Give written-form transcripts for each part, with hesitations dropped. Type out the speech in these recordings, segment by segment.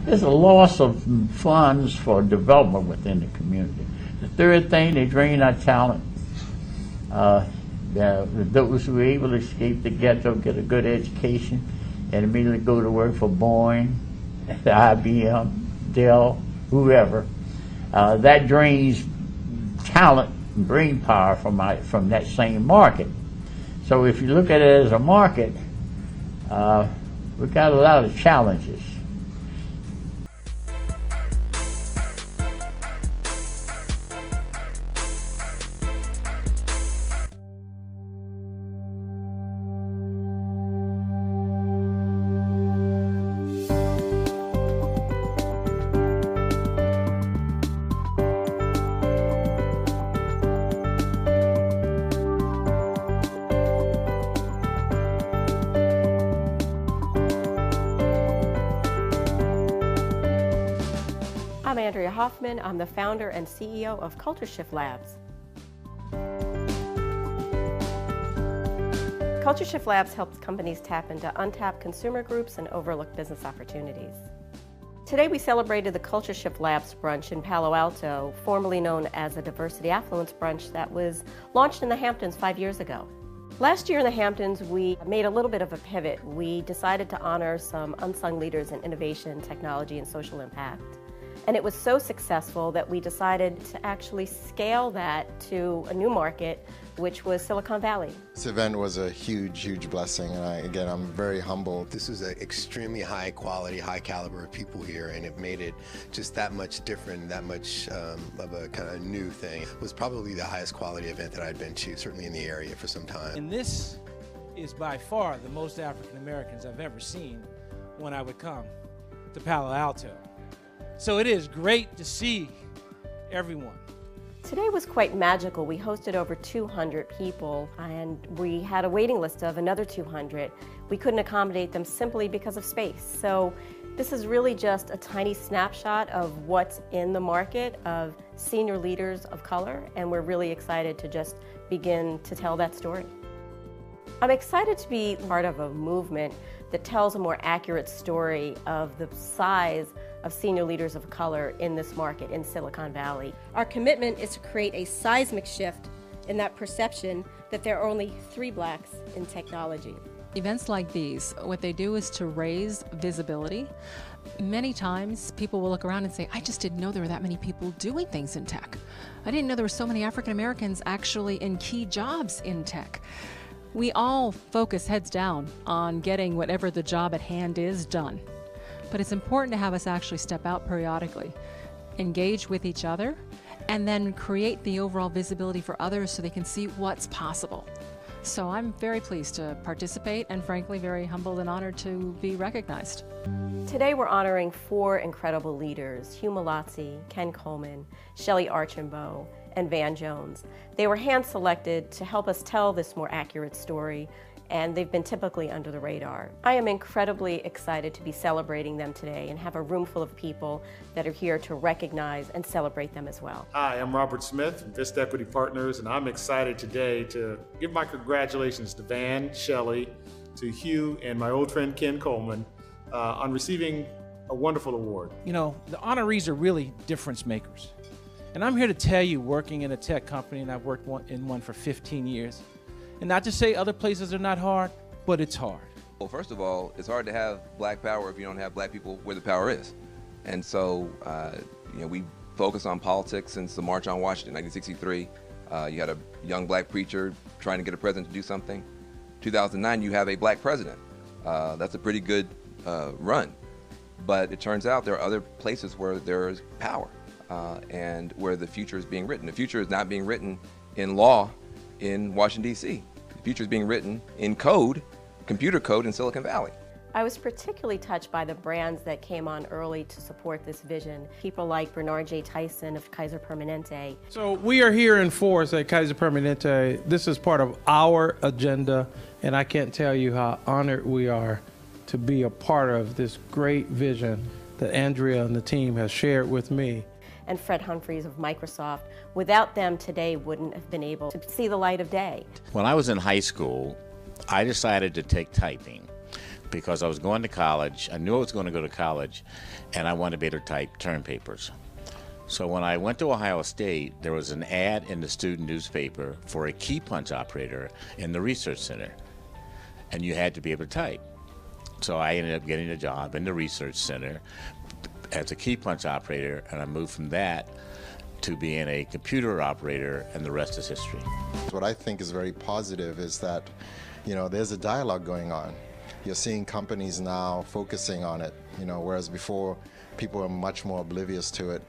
There's a loss of funds for development within the community. The third thing, they drain our talent. Those who are able to escape the ghetto get a good education and immediately go to work for Boeing, IBM, Dell, whoever. That drains talent and brain power from that same market. So if you look at it as a market, we've got a lot of challenges. I'm Andrea Hoffman. I'm the founder and CEO of Culture Shift Labs. Culture Shift Labs helps companies tap into untapped consumer groups and overlooked business opportunities. Today we celebrated the Culture Shift Labs brunch in Palo Alto, formerly known as a Diversity Affluence brunch that was launched in the Hamptons 5 years ago. Last year in the Hamptons, we made a little bit of a pivot. We decided to honor some unsung leaders in innovation, technology, and social impact. And it was so successful that we decided to actually scale that to a new market, which was Silicon Valley. This event was a huge blessing, and I'm very humbled. This was an extremely high quality, high caliber of people here, and it made it just that much different, that much of a kind of new thing. It was probably the highest quality event that I'd been to, certainly in the area for some time. And this is by far the most African Americans I've ever seen when I would come to Palo Alto. So it is great to see everyone. Today was quite magical. We hosted over 200 people and we had a waiting list of another 200. We couldn't accommodate them simply because of space. So this is really just a tiny snapshot of what's in the market of senior leaders of color, and we're really excited to just begin to tell that story. I'm excited to be part of a movement that tells a more accurate story of the size of senior leaders of color in this market in Silicon Valley. Our commitment is to create a seismic shift in that perception that there are only 3 blacks in technology. Events like these, what they do is to raise visibility. Many times people will look around and say, I just didn't know there were that many people doing things in tech. I didn't know there were so many African Americans actually in key jobs in tech. We all focus heads down on getting whatever the job at hand is done. But it's important to have us actually step out periodically, engage with each other, and then create the overall visibility for others so they can see what's possible. So I'm very pleased to participate and frankly very humbled and honored to be recognized. Today we're honoring 4 incredible leaders, Hugh Malazzi, Ken Coleman, Shelley Archambault, and Van Jones. They were hand-selected to help us tell this more accurate story, and they've been typically under the radar. I am incredibly excited to be celebrating them today and have a room full of people that are here to recognize and celebrate them as well. Hi, I'm Robert Smith from Vista Equity Partners, and I'm excited today to give my congratulations to Van, Shelley, to Hugh, and my old friend Ken Coleman on receiving a wonderful award. You know, the honorees are really difference makers. And I'm here to tell you, working in a tech company, and I've worked in one for 15 years, and not to say other places are not hard, but it's hard. Well, first of all, it's hard to have black power if you don't have black people where the power is. And so, we focus on politics since the March on Washington, 1963. You had a young black preacher trying to get a president to do something. 2009, you have a black president. That's a pretty good run. But it turns out there are other places where there is power and where the future is being written. The future is not being written in law in Washington, D.C. The future is being written in code, computer code in Silicon Valley. I was particularly touched by the brands that came on early to support this vision. People like Bernard J. Tyson of Kaiser Permanente. So we are here in force at Kaiser Permanente. This is part of our agenda, and I can't tell you how honored we are to be a part of this great vision that Andrea and the team has shared with me. And Fred Humphries of Microsoft. Without them, today wouldn't have been able to see the light of day. When I was in high school, I decided to take typing because I was going to college. I knew I was going to go to college, and I wanted to be able to type term papers. So when I went to Ohio State, there was an ad in the student newspaper for a key punch operator in the research center, and you had to be able to type. So I ended up getting a job in the research center as a key punch operator, and I moved from that to being a computer operator, and the rest is history. What I think is very positive is that, there's a dialogue going on. You're seeing companies now focusing on it, whereas before people were much more oblivious to it.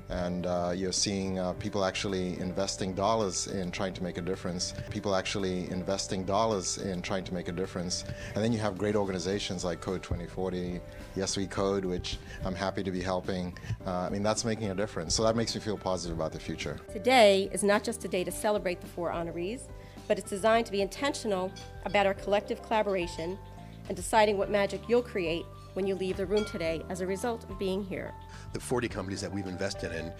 And you're seeing people actually investing dollars in trying to make a difference. People actually investing dollars in trying to make a difference. And then you have great organizations like Code 2040, Yes We Code, which I'm happy to be helping. That's making a difference. So that makes me feel positive about the future. Today is not just a day to celebrate the 4 honorees, but it's designed to be intentional about our collective collaboration and deciding what magic you'll create when you leave the room today as a result of being here. The 40 companies that we've invested in,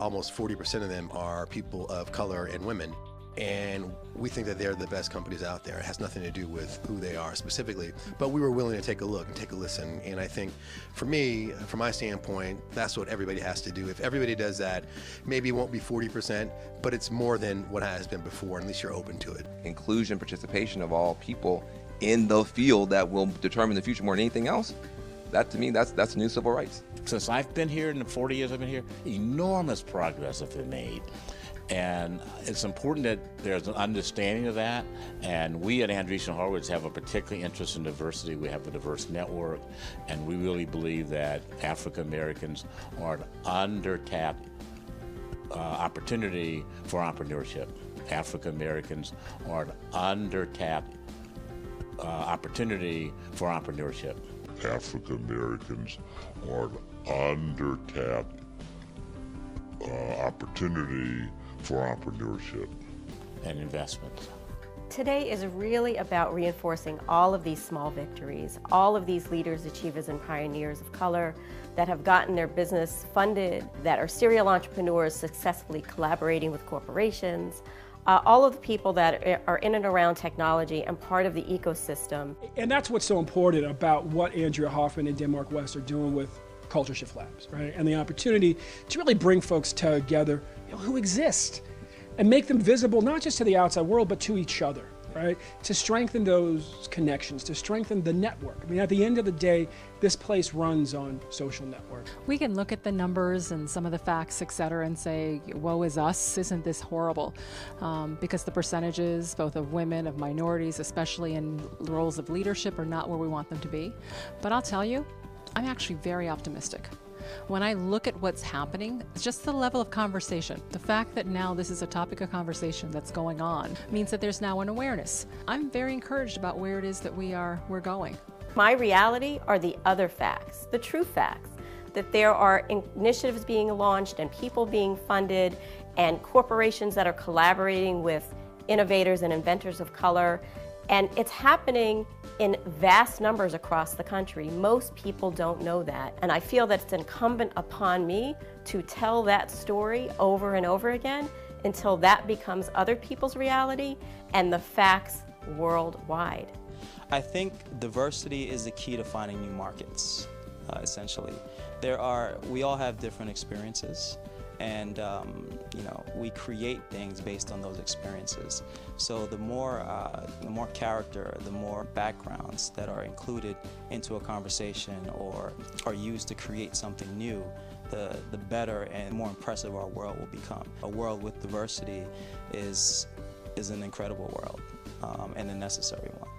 almost 40% of them are people of color and women. And we think that they're the best companies out there. It has nothing to do with who they are specifically, but we were willing to take a look and take a listen. And I think for me, from my standpoint, that's what everybody has to do. If everybody does that, maybe it won't be 40%, but it's more than what has been before, and at least you're open to it. Inclusion, participation of all people in the field that will determine the future more than anything else, that to me, that's new civil rights. Since I've been here, in the 40 years I've been here, enormous progress has been made. And it's important that there's an understanding of that. And we at Andreessen Horowitz have a particular interest in diversity. We have a diverse network, and we really believe that African Americans are an under-tapped opportunity for entrepreneurship. African Americans are an under-tapped opportunity for entrepreneurship. African Americans are an under-tapped opportunity for entrepreneurship and investment. Today is really about reinforcing all of these small victories, all of these leaders, achievers, and pioneers of color that have gotten their business funded, that are serial entrepreneurs successfully collaborating with corporations, all of the people that are in and around technology and part of the ecosystem. And that's what's so important about what Andrea Hoffman and Denmark West are doing with Culture Shift Labs, right? And the opportunity to really bring folks together who exist and make them visible, not just to the outside world, but to each other, right? To strengthen those connections, to strengthen the network. At the end of the day, this place runs on social network. We can look at the numbers and some of the facts, et cetera, and say, woe is us, isn't this horrible? Because the percentages, both of women, of minorities, especially in roles of leadership, are not where we want them to be. But I'll tell you, I'm actually very optimistic. When I look at what's happening, just the level of conversation, the fact that now this is a topic of conversation that's going on means that there's now an awareness. I'm very encouraged about where it is that we're going. My reality are the other facts, the true facts, that there are initiatives being launched and people being funded and corporations that are collaborating with innovators and inventors of color. And it's happening in vast numbers across the country. Most people don't know that. And I feel that it's incumbent upon me to tell that story over and over again until that becomes other people's reality and the facts worldwide. I think diversity is the key to finding new markets, essentially. We all have different experiences, and we create things based on those experiences. So the more character, the more backgrounds that are included into a conversation or are used to create something new, the better and more impressive our world will become. A world with diversity is an incredible world, and a necessary one.